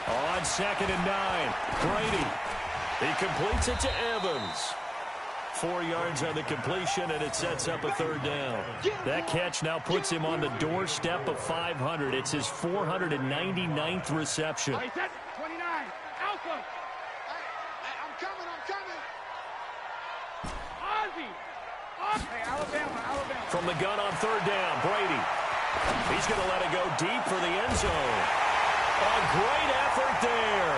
On 2nd and 9, Brady. He completes it to Evans. 4 yards on the completion, and it sets up a 3rd down. That catch now puts him on the doorstep of 500. It's his 499th reception. 29, Alpha. I'm coming. Ozzie. Hey, Alabama. From the gun on 3rd down, Brady. He's going to let it go deep for the end zone. A great effort there.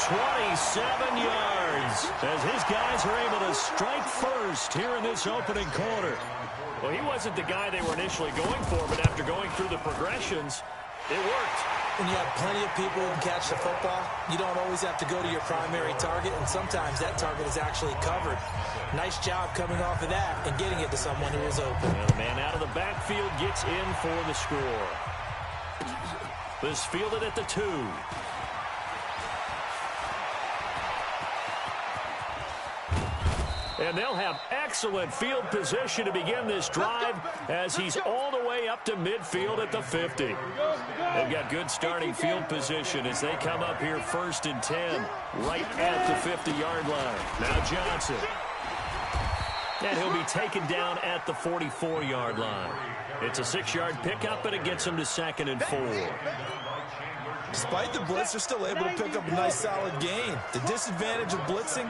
27 yards as his guys are able to strike first here in this opening quarter. Well, he wasn't the guy they were initially going for, but after going through the progressions, it worked. When you have plenty of people who can catch the football, you don't always have to go to your primary target, and sometimes that target is actually covered. Nice job coming off of that and getting it to someone who is open. Well, the man out of the backfield gets in for the score. This fielded at the 2. And they'll have excellent field position to begin this drive as he's all the way up to midfield at the 50. They've got good starting field position as they come up here 1st and 10 right at the 50-yard line. Now Johnson. And he'll be taken down at the 44-yard line. It's a 6-yard pickup, and it gets him to 2nd and 4. Despite the blitz, they're still able to pick up a nice solid gain. The disadvantage of blitzing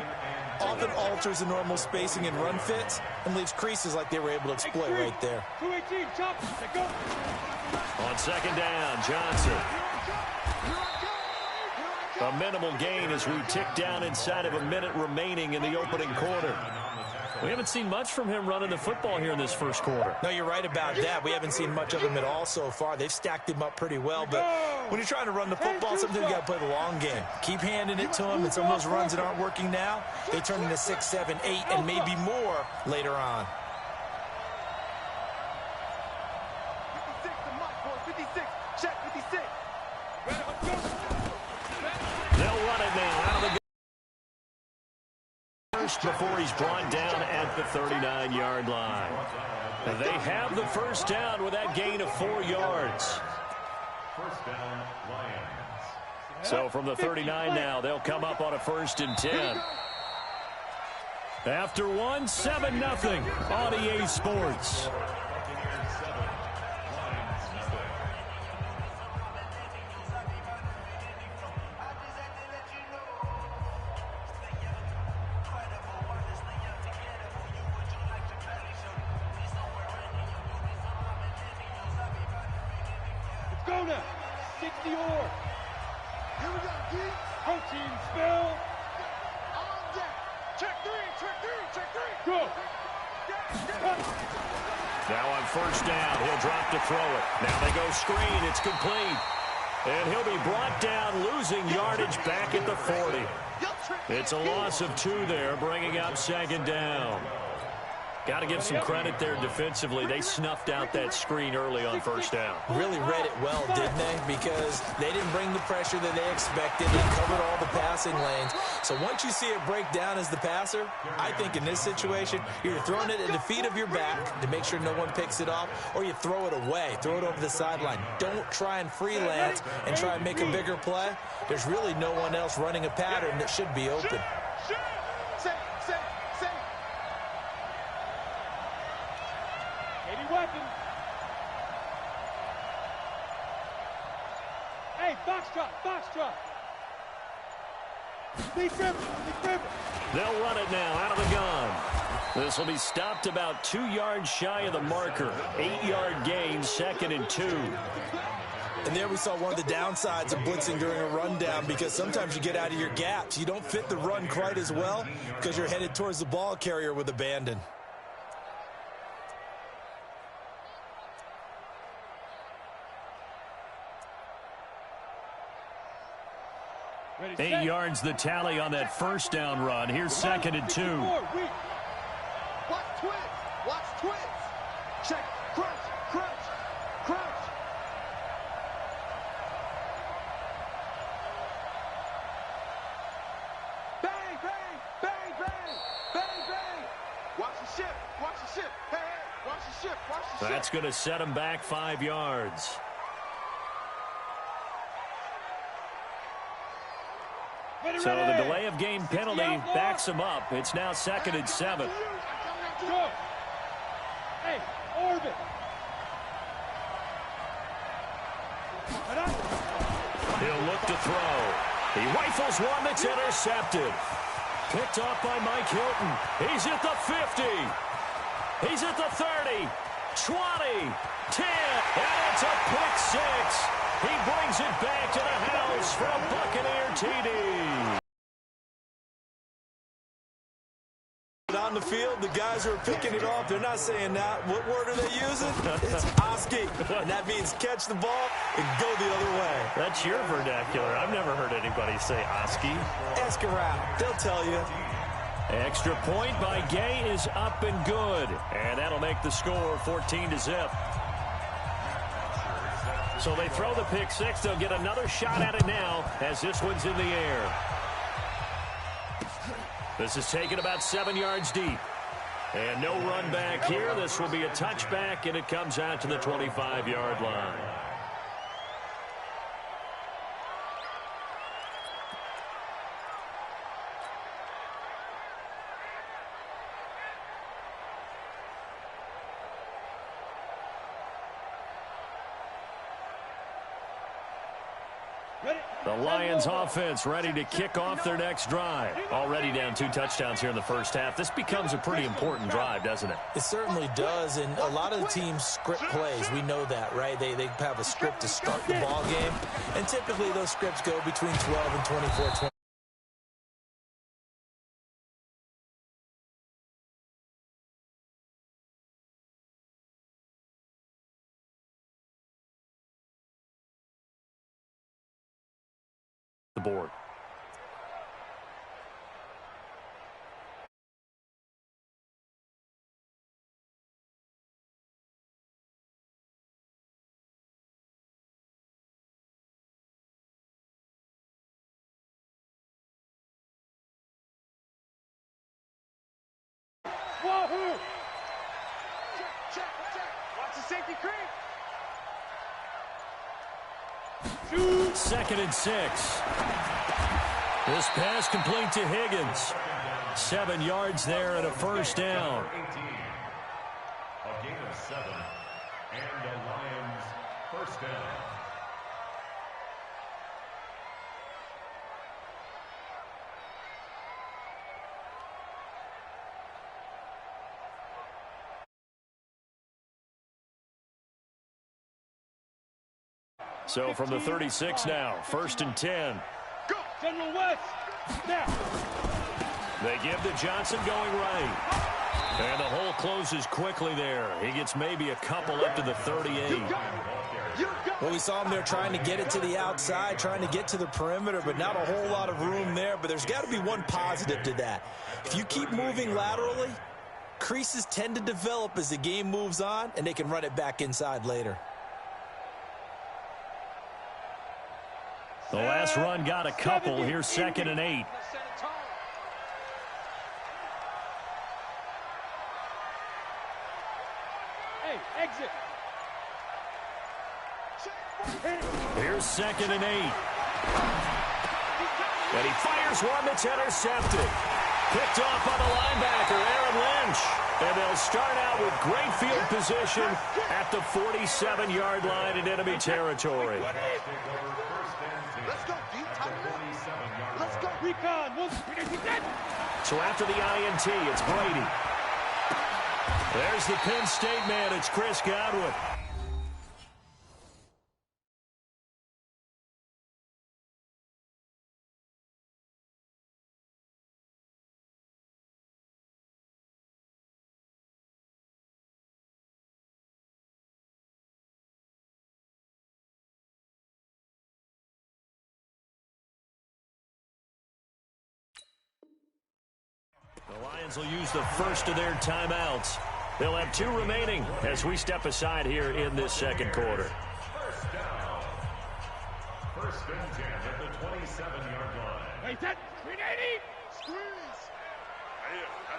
often alters the normal spacing and run fits and leaves creases like they were able to exploit right there. 218, chop. Go. On 2nd down, Johnson. A minimal gain as we tick down inside of a minute remaining in the opening quarter. We haven't seen much from him running the football here in this first quarter. No, you're right about that. We haven't seen much of him at all so far. They've stacked him up pretty well, but when you're trying to run the football, sometimes you got to play the long game. Keep handing it to him, and some of those runs that aren't working now, they turn into 6, 7, 8, and maybe more later on. 56, the mark, 56. Check 56. They'll run it now out of the before he's brought down at the 39-yard line. They have the first down with that gain of 4 yards. First down, Lions. So from the 39 now, they'll come up on a 1st and 10. After 7-0 on EA Sports. Go now. 60 or. Here we go, D. Protein spill. On deck. Check 3. Go. Now on 1st down, he'll drop to throw it. Now they go screen. It's complete. And he'll be brought down, losing yardage back at the 40. It's a loss of 2 there, bringing up 2nd down. Got to give some credit there defensively. They snuffed out that screen early on 1st down. Really read it well, didn't they? Because they didn't bring the pressure that they expected. They covered all the passing lanes. So once you see it break down as the passer, I think in this situation, you're throwing it at the feet of your back to make sure no one picks it off, or you throw it away, throw it over the sideline. Don't try and freelance and try and make a bigger play. There's really no one else running a pattern that should be open. Weapon. Hey, box drop. Big dribble. They'll run it now out of the gun. This will be stopped about 2 yards shy of the marker. 8-yard gain, 2nd and 2. And there we saw one of the downsides of blitzing during a rundown, because sometimes you get out of your gaps. You don't fit the run quite as well because you're headed towards the ball carrier with abandon. 8 yards the tally on that 1st down run. Here's 2nd and 2. Watch twins. Check. Crunch. Bang, bang, bang, bang, bang, bang. Watch the ship, watch the ship. Hey, hey, watch the ship, watch the ship. That's going to set him back 5 yards. So the delay of game penalty backs him up. It's now 2nd and 7. Go. Hey, orbit. He'll look to throw. He rifles one that's intercepted. Picked off by Mike Hilton. He's at the 50. He's at the 30. 20. 10. And it's a pick six. He brings it back to the house for a Buccaneer TD. On the field, the guys who are picking it off, they're not saying that. What word are they using? It's Oski. And that means catch the ball and go the other way. That's your vernacular. I've never heard anybody say Oski. Ask around. They'll tell you. Extra point by Gay is up and good. And that'll make the score 14-0. So they throw the pick six. They'll get another shot at it now as this one's in the air. This is taken about 7 yards deep. And no run back here. This will be a touchback, and it comes out to the 25-yard line. The Lions offense ready to kick off their next drive. Already down 2 touchdowns here in the first half. This becomes a pretty important drive, doesn't it? It certainly does, and a lot of the teams script plays. We know that, right? They have a script to start the ball game, and typically those scripts go between 12 and 24. The board. Wahoo! Check. Watch the safety creep. Shoot. 2nd and 6. This pass complete to Higgins. 7 yards there and a first down. A gain of 7, and the Lions first down. So from the 36 now, 1st and 10. Go, General West. Now. They give to Johnson going right. And the hole closes quickly there. He gets maybe a couple up to the 38. Well, we saw him there trying to get it to the outside, trying to get to the perimeter, but not a whole lot of room there. But there's got to be one positive to that. If you keep moving laterally, creases tend to develop as the game moves on, and they can run it back inside later. The last run got a couple. Here's 2nd and 8. Hey, exit. Here's 2nd and 8. And he fires one that's intercepted. Picked off by the linebacker, Aaron Lynch. And they'll start out with great field position at the 47-yard line in enemy territory. Let's go, deep tight. Let's go. Recon. So after the INT, it's Brady. There's the Penn State man. It's Chris Godwin. The Lions will use the first of their timeouts. They'll have 2 remaining as we step aside here in this second quarter. First down. 1st and 10 at the 27-yard line. Hey, set. 380.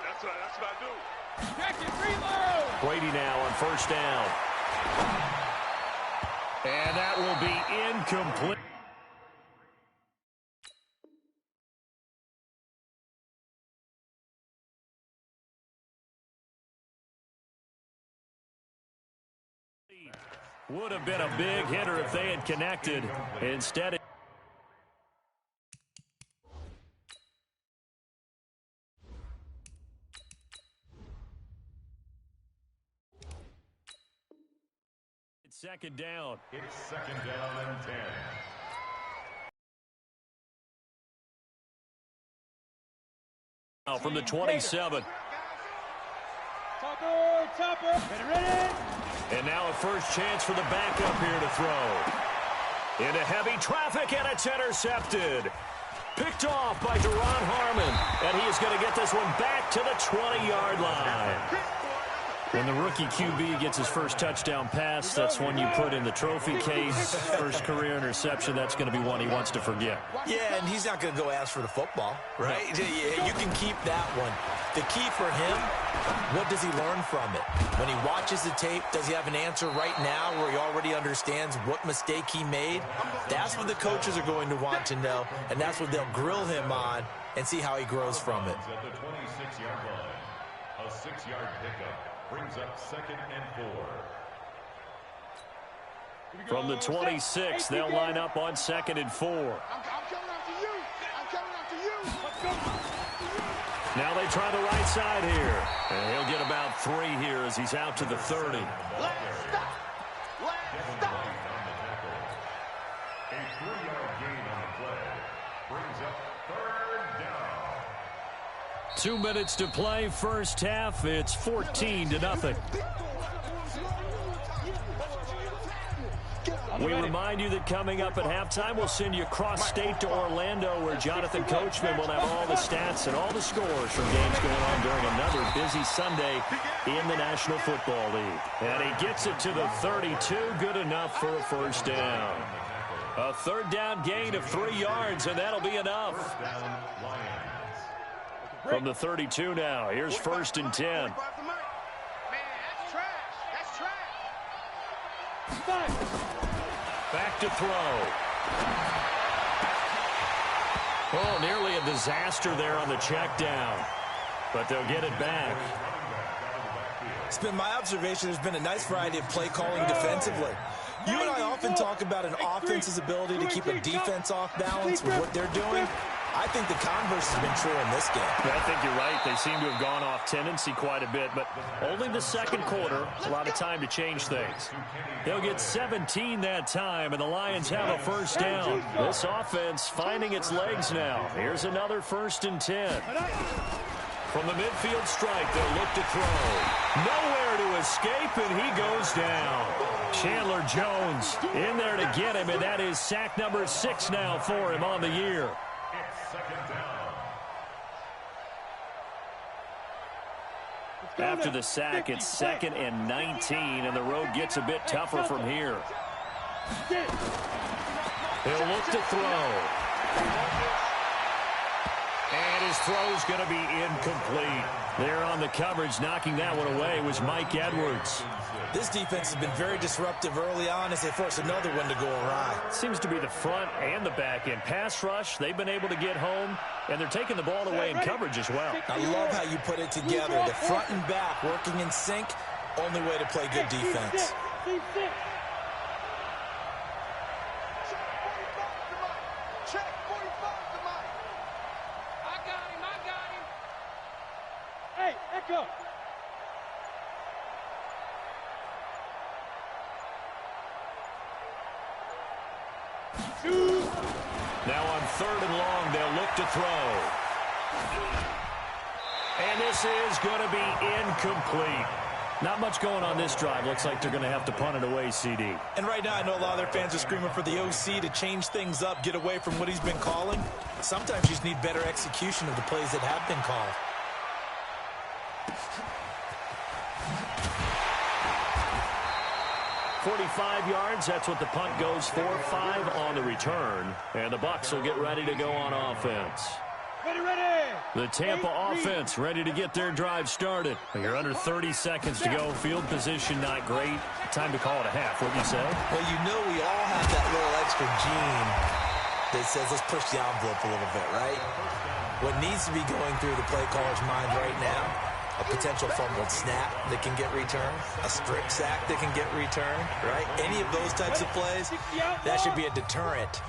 That's what I do. Check it, reload. Brady now on first down. And that will be incomplete. Would have been a big hitter if they had connected. Instead, it's second down. It's second down and 10. Now from the 27. Topper. Ready. And now a first chance for the backup here to throw. Into heavy traffic, and it's intercepted. Picked off by Duron Harmon. And he is going to get this one back to the 20-yard line. When the rookie QB gets his first touchdown pass, that's one you put in the trophy case. First career interception, that's going to be one he wants to forget. Yeah, and he's not going to go ask for the football, right? Yeah, you can keep that one. The key for him, what does he learn from it? When he watches the tape, does he have an answer right now where he already understands what mistake he made? That's what the coaches are going to want to know, and that's what they'll grill him on and see how he grows from it. At the 26-yard line, a 6-yard pickup brings up second and 4. From the 26, they'll line up on second and 4. I'm coming after you. I'm coming after you. Let's go. Now they try the right side here. And he'll get about 3 here as he's out to the 30. Let's stop. A 3-yard gain on the play brings up third down. 2 minutes to play, first half. It's 14-0. We remind you that coming up at halftime, we'll send you cross-state to Orlando, where Jonathan Coachman will have all the stats and all the scores from games going on during another busy Sunday in the National Football League. And he gets it to the 32, good enough for a first down. A third down gain of 3 yards, and that'll be enough. First down, Lions. From the 32 now, here's first and 10. Man, that's trash. That's trash. Back to throw. Oh, nearly a disaster there on the check down. But they'll get it back. It's been my observation there's been a nice variety of play calling defensively. You and I often talk about an offense's ability to keep a defense off balance with what they're doing. I think the converse has been true in this game. I think you're right. They seem to have gone off tendency quite a bit, but only the second quarter. A lot of time to change things. They'll get 17 that time, and the Lions have a first down. This offense finding its legs now. Here's another first and 10. From the midfield stripe, they'll look to throw. Nowhere to escape, and he goes down. Chandler Jones in there to get him, and that is sack number 6 now for him on the year. It's second down. After the sack, it's second and 19, and the road gets a bit tougher from here. He'll look to throw. And his throw's going to be incomplete. There on the coverage, knocking that one away, was Mike Edwards. This defense has been very disruptive early on as they force another one to go awry. Seems to be the front and the back end. Pass rush, they've been able to get home, and they're taking the ball away in coverage as well. I love how you put it together. The front and back working in sync, only way to play good defense. Check 45 to Mike. I got him. Hey, Echo. Now on third and long, they'll look to throw. And this is going to be incomplete. Not much going on this drive. Looks like they're going to have to punt it away, CD. And right now, I know a lot of their fans are screaming for the OC to change things up, get away from what he's been calling. Sometimes you just need better execution of the plays that have been called. .45 yards, that's what the punt goes for. 5 on the return. And the Bucs will get ready to go on offense. The Tampa offense ready to get their drive started. You're under 30 seconds to go. Field position not great. Time to call it a half, wouldn't you say? Well, you know we all have that little extra gene that says let's push the envelope a little bit, right? What needs to be going through the play caller's mind right now, a potential fumbled snap that can get returned, a strip sack that can get returned, right? Any of those types of plays, that should be a deterrent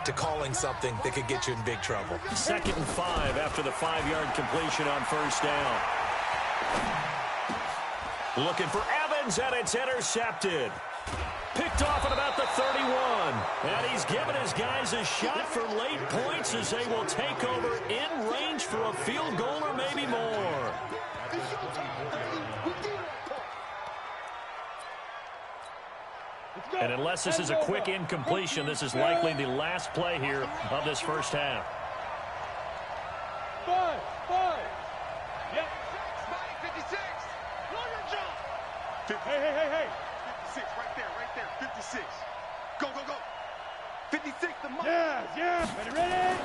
to calling something that could get you in big trouble. 2nd and 5 after the 5-yard completion on first down. Looking for Evans, and it's intercepted. Picked off at about the 31. And he's given his guys a shot for late points as they will take over in range for a field goal or maybe more. And unless this is a quick incompletion, this is likely the last play here of this first half. 5. Yep. 56. Lawyer jump. Hey. 56, right there. 56. Go. 56, the mark. Yeah. Ready.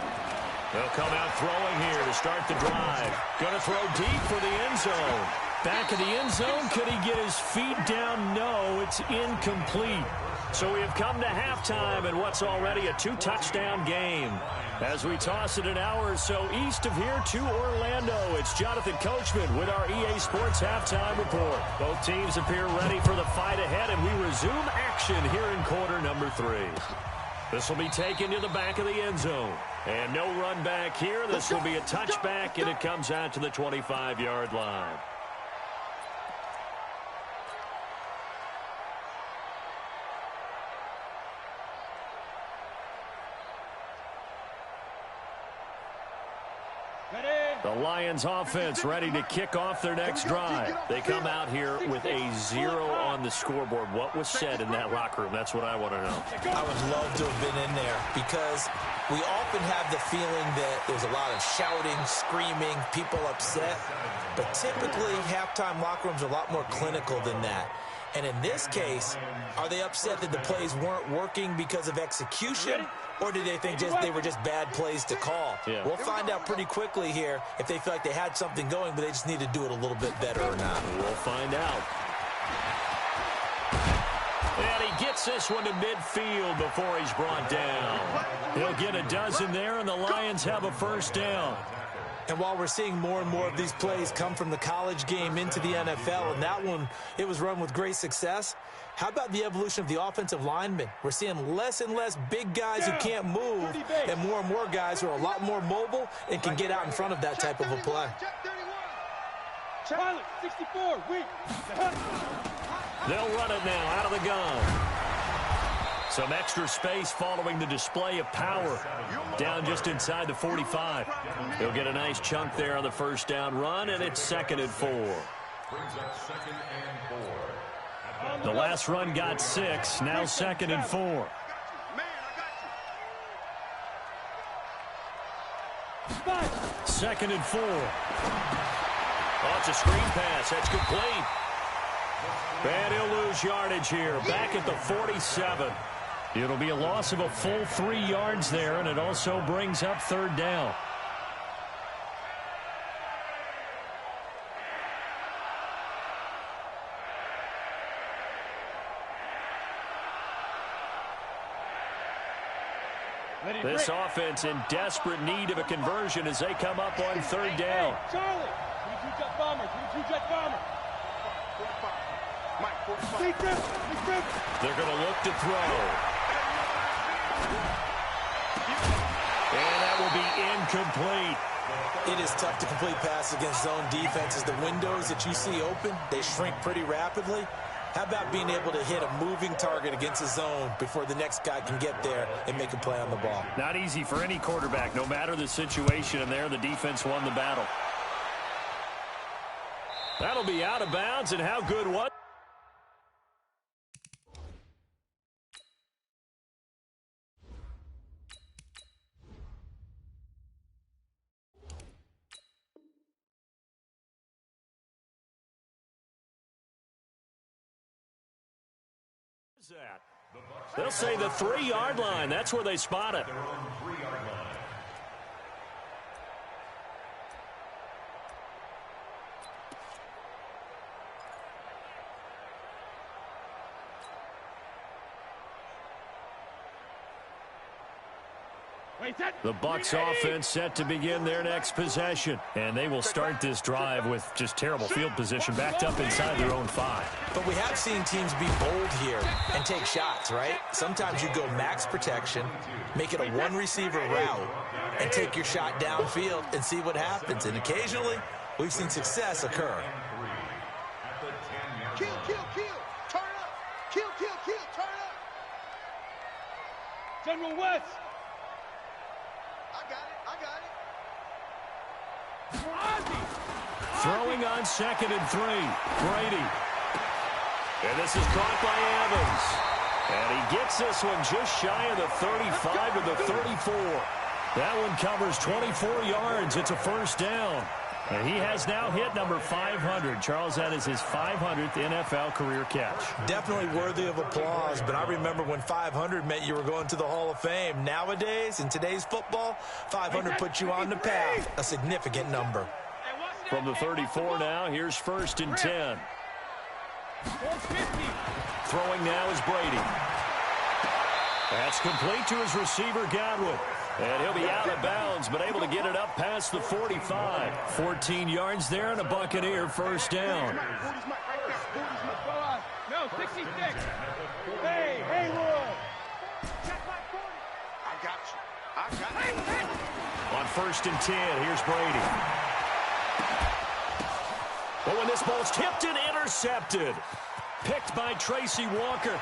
They'll come out throwing here to start the drive. Going to throw deep for the end zone. Back of the end zone, could he get his feet down? No, it's incomplete. So we have come to halftime in what's already a 2-touchdown game. As we toss it an hour or so east of here to Orlando, it's Jonathan Coachman with our EA Sports Halftime Report. Both teams appear ready for the fight ahead, and we resume action here in quarter number 3. This will be taken to the back of the end zone. And no run back here. This will be a touchback, and it comes out to the 25-yard line. The Lions offense ready to kick off their next drive. They come out here with a 0 on the scoreboard. What was said in that locker room? That's what I want to know. I would love to have been in there because we often have the feeling that there's a lot of shouting, screaming, people upset. But typically, halftime locker rooms are a lot more clinical than that. And in this case, are they upset that the plays weren't working because of execution? Or did they think they were just bad plays to call? Yeah. We'll find out pretty quickly here if they feel like they had something going, but they just need to do it a little bit better or not. We'll find out. And he gets this one to midfield before he's brought down. He'll get a dozen there, and the Lions have a first down. And while we're seeing more and more of these plays come from the college game into the NFL, and that one, it was run with great success, how about the evolution of the offensive linemen? We're seeing less and less big guys who can't move and more guys who are a lot more mobile and can get out in front of that type of a play. Pilot, 64, weak. They'll run it now out of the gun. Some extra space following the display of power. Down just inside the 45. He'll get a nice chunk there on the first down run, and it's 2nd and 4. The last run got 6, now 2nd and 4. 2nd and 4. Oh, it's a screen pass. That's complete. And he'll lose yardage here. Back at the 47. It'll be a loss of a full 3 yards there, and it also brings up 3rd down. This offense in desperate need of a conversion as they come up on 3rd down. Charlie, 22-jet bomber, 22-jet bomber. 45. Mike, 45. They're going to look to throw. And that will be incomplete. It is tough to complete passes against zone defenses. The windows that you see open, they shrink pretty rapidly. How about being able to hit a moving target against a zone before the next guy can get there and make a play on the ball? Not easy for any quarterback, no matter the situation, and there the defense won the battle. That'll be out of bounds, and how good was that? They'll say the 3-yard line. That's where they spot it. The Bucs offense set to begin their next possession. And they will start this drive with just terrible field position backed up inside their own 5. But we have seen teams be bold here and take shots, right? Sometimes you go max protection, make it a one-receiver route, and take your shot downfield and see what happens. And occasionally, we've seen success occur. Kill, kill, kill. Turn up. Kill, kill, kill. Turn up. General West. I got it. Throwing on 2nd and 3. Brady. And this is caught by Evans. And he gets this one just shy of the 35 to the 34. That one covers 24 yards. It's a first down. And he has now hit number 500. Charles, that is his 500th NFL career catch. Definitely worthy of applause, but I remember when 500 meant you were going to the Hall of Fame. Nowadays, in today's football, 500 puts you on the path, a significant number. From the 34 now, here's 1st and 10. Throwing now is Brady. That's complete to his receiver, Godwin. And he'll be out of bounds, but able to get it up past the 45. 14 yards there and a Buccaneer first down. No, 66. Hey, Haywood. I got you. On 1st and 10, here's Brady. Oh, and this ball's tipped and intercepted. Picked by Tracy Walker.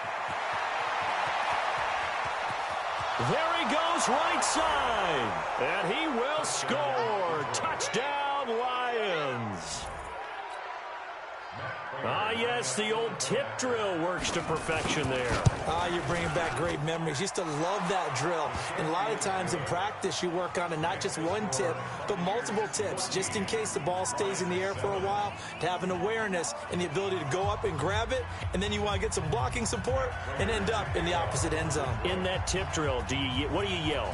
There he goes, right side. And he will score. Touchdown, Lions. Ah, yes, the old tip drill works to perfection there. Ah, you're bringing back great memories. Used to love that drill. And a lot of times in practice, you work on it, not just one tip, but multiple tips, just in case the ball stays in the air for a while, to have an awareness and the ability to go up and grab it, and then you want to get some blocking support and end up in the opposite end zone. In that tip drill, what do you yell?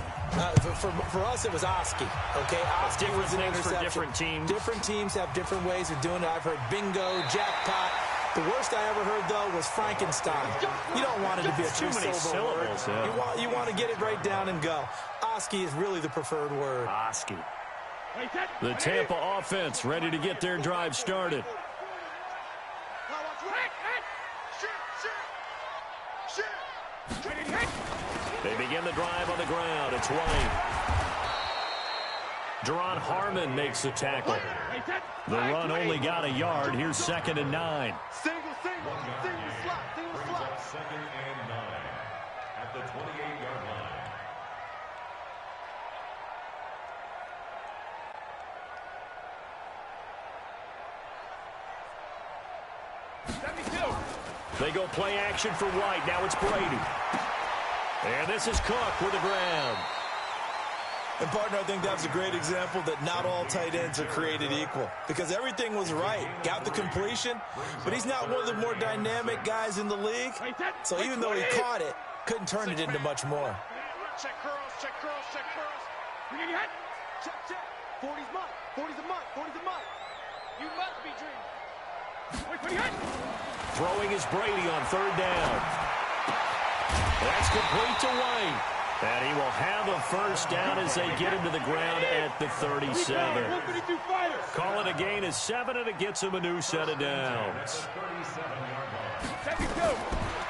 For us, it was Oski. Okay, Oski was an interception. For different teams. Different teams have different ways of doing it. I've heard bingo, jackpot. The worst I ever heard, though, was Frankenstein. You don't want it to be a two-syllable word. Yeah. You want to get it right down and go. Oski is really the preferred word. Oski. The Tampa offense ready to get their drive started. They begin the drive on the ground. It's White. Deron Harmon makes the tackle. The run only got a yard. Here's 2nd and 9. Single slot. 2nd and 9 at the 28-yard line. They go play action for White. Now it's Brady. And this is Cook with the ground. And, partner, I think that's a great example that not all tight ends are created equal, because everything was right. Got the completion, but he's not one of the more dynamic guys in the league. So even though he caught it, couldn't turn it into much more. Check curls. Check. 40's mine. 40's a mine. You must be dreaming. Throwing is Brady on 3rd down. That's complete to White. And he will have a first down as they get him to the ground at the 37. Call it a gain of 7, and it gets him a new set of downs.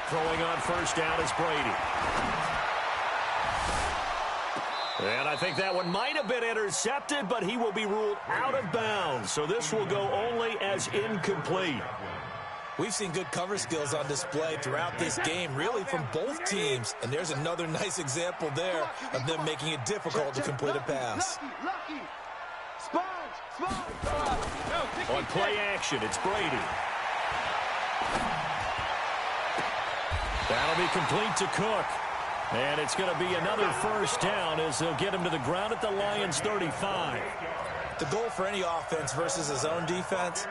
Throwing on first down is Brady. And I think that one might have been intercepted, but he will be ruled out of bounds. So this will go only as incomplete. We've seen good cover skills on display throughout this game, really from both teams. And there's another nice example there of them making it difficult to complete a pass. On play action, it's Brady. That'll be complete to Cook. And it's going to be another first down as they'll get him to the ground at the Lions' 35. The goal for any offense versus his own defense,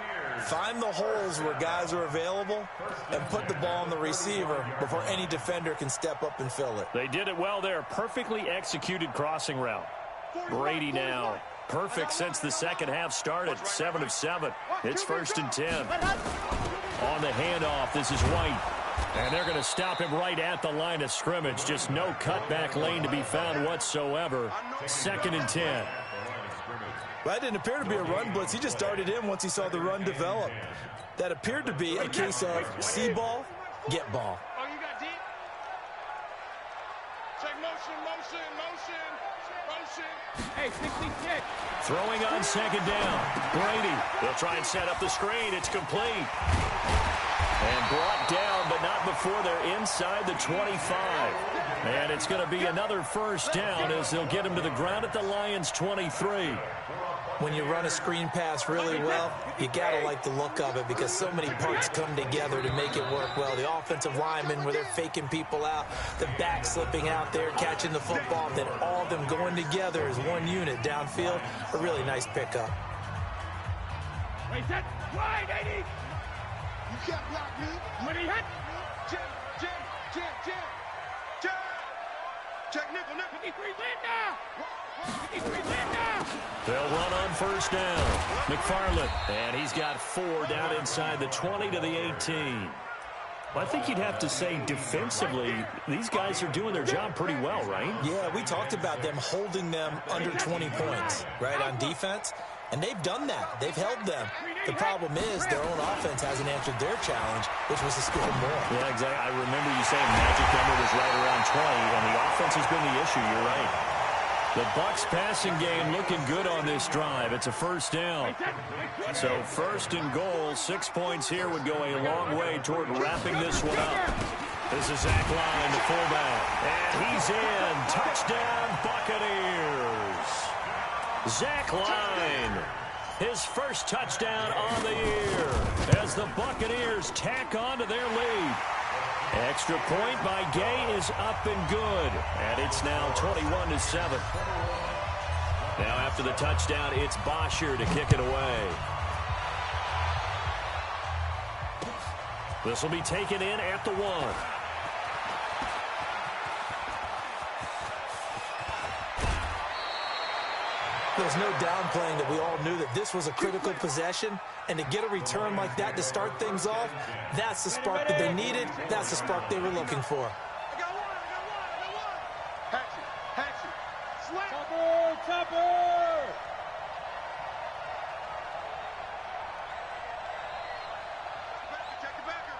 find the holes where guys are available and put the ball on the receiver before any defender can step up and fill it. They did it well there. Perfectly executed crossing route. Brady now. Perfect since the second half started. 7 of 7. It's 1st and 10. On the handoff, this is White. And they're going to stop him right at the line of scrimmage. Just no cutback lane to be found whatsoever. 2nd and 10. Well, that didn't appear to be a run blitz. He just darted in once he saw the run develop. That appeared to be a case of see ball, get ball. Oh, you got deep? Check motion. Hey, 66. Throwing on 2nd down. Brady will try and set up the screen. It's complete. And brought down, but not before they're inside the 25. And it's going to be another 1st down as they'll get him to the ground at the Lions' 23. When you run a screen pass really well, you got to like the look of it because so many parts come together to make it work well. The offensive linemen where they're faking people out, the back slipping out there, catching the football, then all of them going together as one unit downfield. A really nice pickup. Wait, that wide, 80. You can't block me. When he hit. Jam. Check nickel. 53 Linda. They'll run on 1st down. McFarland, and he's got 4 down inside the 20 to the 18. Well, I think you'd have to say defensively, these guys are doing their job pretty well, right? Yeah, we talked about them holding them under 20 points, right, on defense. And they've done that. They've held them. The problem is their own offense hasn't answered their challenge, which was to score more. Yeah, exactly. I remember you saying magic number was right around 20, and the offense has been the issue. You're right. The Bucs passing game looking good on this drive. It's a 1st down. So 1st and goal, 6 points here would go a long way toward wrapping this one up. This is Zach Line, the fullback. And he's in. Touchdown, Buccaneers. Zach Line, his first touchdown on the year as the Buccaneers tack on to their lead. Extra point by Gay is up and good, and it's now 21-7. Now after the touchdown, it's Bosher to kick it away. This will be taken in at the 1. There's no downplaying that we all knew that this was a critical possession, and to get a return like that to start things off, that's the spark that they needed. That's the spark they were looking for. I got one. Hatchet. Slap. Topper. Check the backer.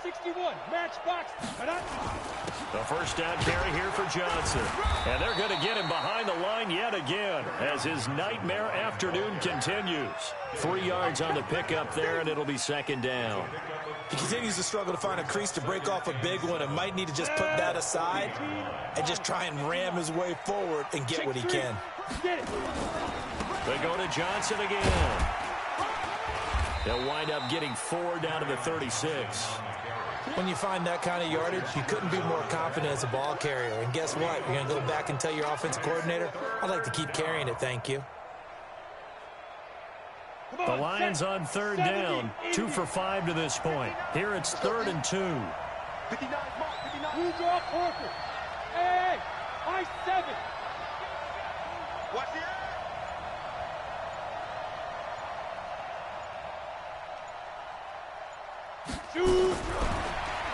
61. Matchbox. The 1st down carry here for Johnson. And they're going to get him behind the line yet again as his nightmare afternoon continues. 3 yards on the pickup there, and it'll be 2nd down. He continues to struggle to find a crease to break off a big one and might need to just put that aside and just try and ram his way forward and get what he can. They go to Johnson again. They'll wind up getting 4 down to the 36. When you find that kind of yardage, you couldn't be more confident as a ball carrier. And guess what? You're going to go back and tell your offensive coordinator, I'd like to keep carrying it, thank you. The Lions on 3rd down, 2 for 5 to this point. Here it's 3rd and 2. 59, Who's off Parker? Hey, I-7. Watch the shoot.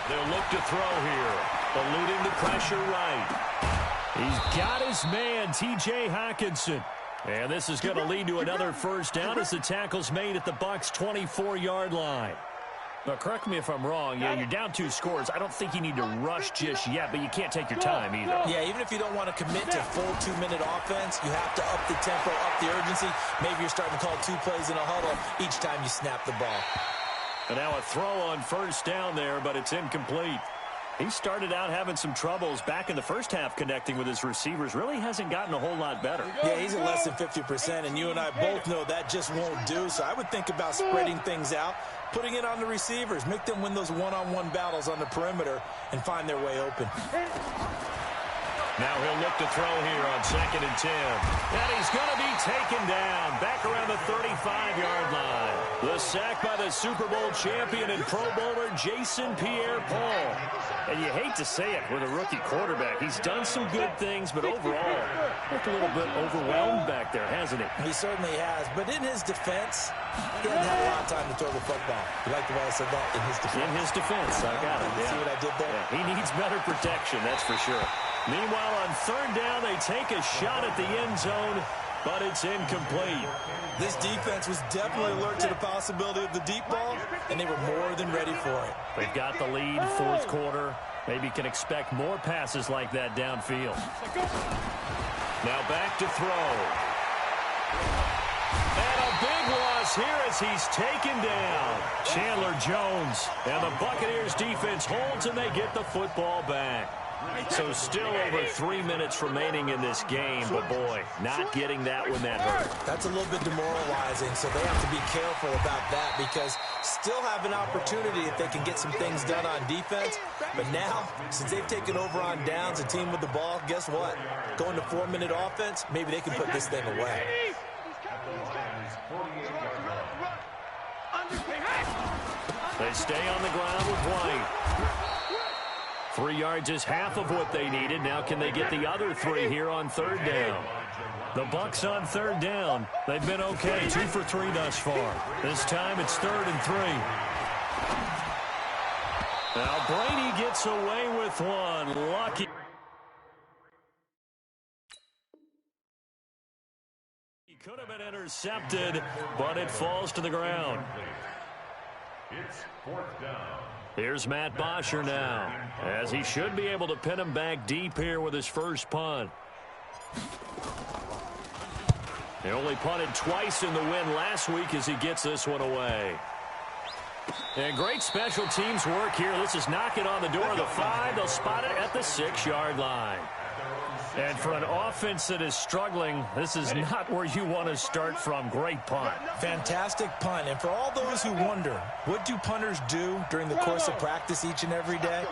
They'll look to throw here. Eluding the pressure right. He's got his man, T.J. Hockenson. And this is going to lead to another 1st down as the tackle's made at the Bucs' 24-yard line. Now, correct me if I'm wrong. Yeah, you're down 2 scores. I don't think you need to rush just yet, but you can't take your time either. Yeah, even if you don't want to commit to full 2-minute offense, you have to up the tempo, up the urgency. Maybe you're starting to call 2 plays in a huddle each time you snap the ball. And now a throw on 1st down there, but it's incomplete. He started out having some troubles back in the first half connecting with his receivers. Really hasn't gotten a whole lot better. Yeah, he's at less than 50%, and you and I both know that just won't do. So I would think about spreading things out, putting it on the receivers, make them win those one-on-one battles on the perimeter and find their way open. Now he'll look to throw here on 2nd and 10. And he's going to be taken down back around the 35-yard line. The sack by the Super Bowl champion and Pro Bowler Jason Pierre-Paul. And you hate to say it with a rookie quarterback. He's done some good things, but overall, looked a little bit overwhelmed back there, hasn't he? He certainly has. But in his defense, he hasn't had a lot of time to throw the football. You like the way I said that? In his defense. In his defense. I got it. See what I did there? Yeah, he needs better protection, that's for sure. Meanwhile, on 3rd down, they take a shot at the end zone, but it's incomplete. This defense was definitely alert to the possibility of the deep ball, and they were more than ready for it. They've got the lead, 4th quarter. Maybe can expect more passes like that downfield. Now back to throw. And a big loss here as he's taken down. Chandler Jones. And the Buccaneers defense holds, and they get the football back. So still over 3 minutes remaining in this game, but boy, not getting that one that hurt. That's a little bit demoralizing, so they have to be careful about that because still have an opportunity if they can get some things done on defense. But now, since they've taken over on downs, a team with the ball, guess what? Going to 4-minute offense, maybe they can put this thing away. They stay on the ground with White. 3 yards is half of what they needed. Now can they get the other 3 here on 3rd down? The Bucs on 3rd down. They've been okay. 2 for 3 thus far. This time it's 3rd and 3. Now Brady gets away with one. Lucky. He could have been intercepted, but it falls to the ground. It's 4th down. Here's Matt Bosher now, as he should be able to pin him back deep here with his first punt. He only punted twice in the win last week as he gets this one away. And great special teams work here. This is knocking on the door of the 5. They'll spot it at the 6-yard line. And for an offense that is struggling, this is not where you want to start from. Great punt. Fantastic punt. And for all those who wonder, what do punters do during the course of practice each and every day?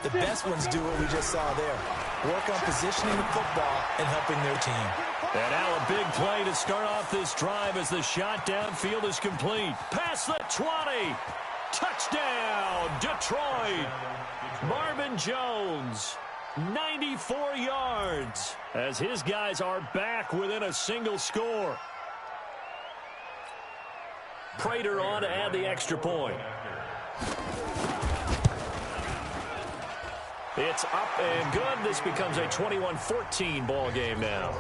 The best ones do what we just saw there. Work on positioning the football and helping their team. And now a big play to start off this drive as the shot downfield is complete. Past the 20. Touchdown, Detroit. Marvin Jones. 94 yards as his guys are back within a single score. Prater on to add the extra point. It's up and good. This becomes a 21-14 ball game now.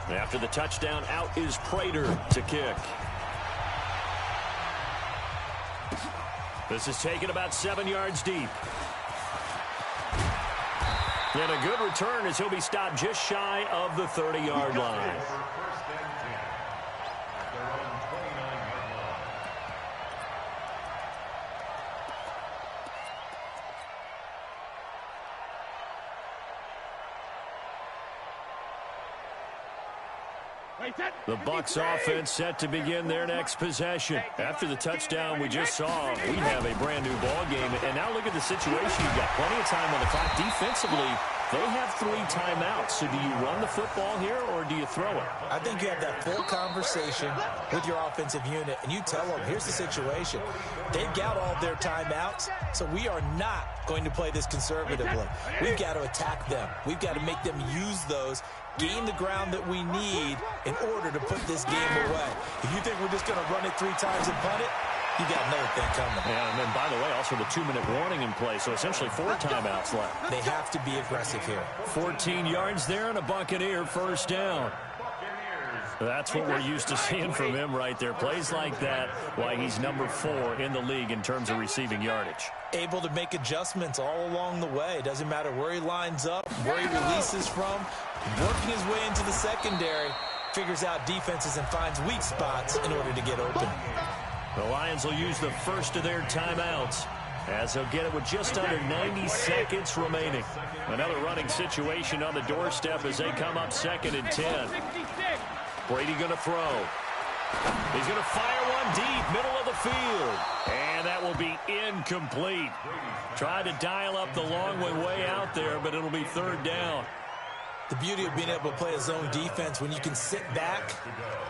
After the touchdown, out is Prater to kick. This is taken about 7 yards deep. And a good return as he'll be stopped just shy of the 30-yard line. The Bucs offense set to begin their next possession. After the touchdown we just saw, we have a brand new ball game. And now look at the situation. You've got plenty of time on the clock. Defensively, they have 3 timeouts. So do you run the football here or do you throw it? I think you have that full conversation with your offensive unit, and you tell them, here's the situation. They've got all their timeouts, so we are not going to play this conservatively. We've got to attack them. We've got to make them use those, gain the ground that we need in order to put this game away. If you think we're just going to run it 3 times and punt it, you got another thing coming. Yeah, and then, by the way, also the 2-minute warning in play, so essentially 4 timeouts left. They have to be aggressive here. 14 yards there and a Buccaneer first down. That's what we're used to seeing from him right there. Plays like that, why he's number 4 in the league in terms of receiving yardage. Able to make adjustments all along the way. Doesn't matter where he lines up, where he releases from. Working his way into the secondary, figures out defenses and finds weak spots in order to get open. The Lions will use the first of their timeouts as they'll get it with just under 90 seconds remaining. Another running situation on the doorstep as they come up 2nd and 10. Brady going to throw. He's going to fire one deep, middle of the field. And that will be incomplete. Tried to dial up the long way out there, but it'll be third down. The beauty of being able to play a zone defense when you can sit back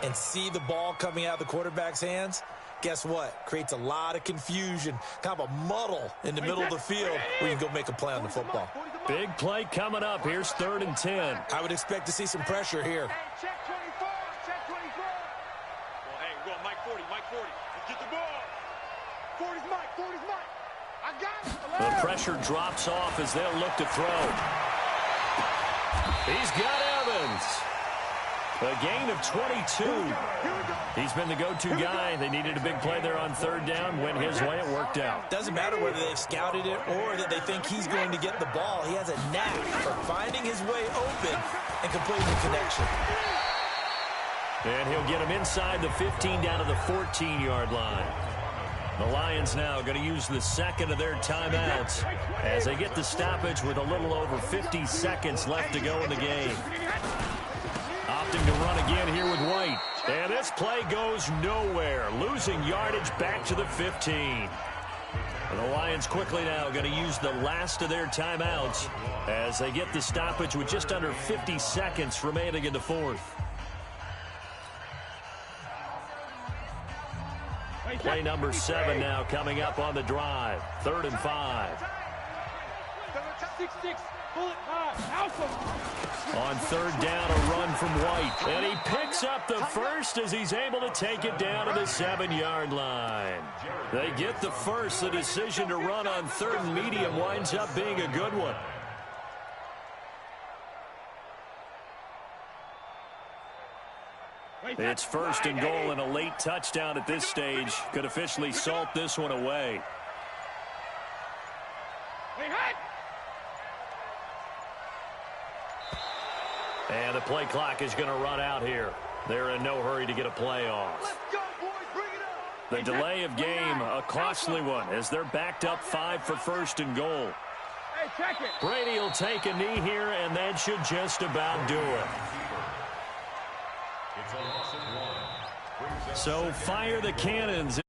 and see the ball coming out of the quarterback's hands, guess what? Creates a lot of confusion, kind of a muddle in the middle of the field where you can go make a play on the football. Big play coming up. Here's 3rd and 10. I would expect to see some pressure here. Check 24, check 24. Well, hey, we're going Mike 40, Mike 40. Let's get the ball. 40's Mike, 40's Mike. I got it. The pressure drops off as they'll look to throw. He's got Evans. A gain of 22. He's been the go-to guy. They needed a big play there on 3rd down. Went his way. It worked out. Doesn't matter whether they've scouted it or that they think he's going to get the ball. He has a knack for finding his way open and completing the connection. And he'll get him inside the 15 down to the 14-yard line. The Lions now going to use the second of their timeouts as they get the stoppage with a little over 50 seconds left to go in the game. Opting to run again here with White. And this play goes nowhere. Losing yardage back to the 15. And the Lions quickly now going to use the last of their timeouts as they get the stoppage with just under 50 seconds remaining in the 4th. Play number 7 now coming up on the drive. 3rd and 5. 6-6, bullet high. On 3rd down, a run from White. And he picks up the first as he's able to take it down to the 7-yard line. They get the first. The decision to run on 3rd and medium winds up being a good one. It's 1st and goal, and a late touchdown at this stage could officially salt this one away. And the play clock is going to run out here. They're in no hurry to get a play off. The delay of game, a costly one, as they're backed up 5 for 1st and goal. Brady will take a knee here, and that should just about do it. So fire the cannons.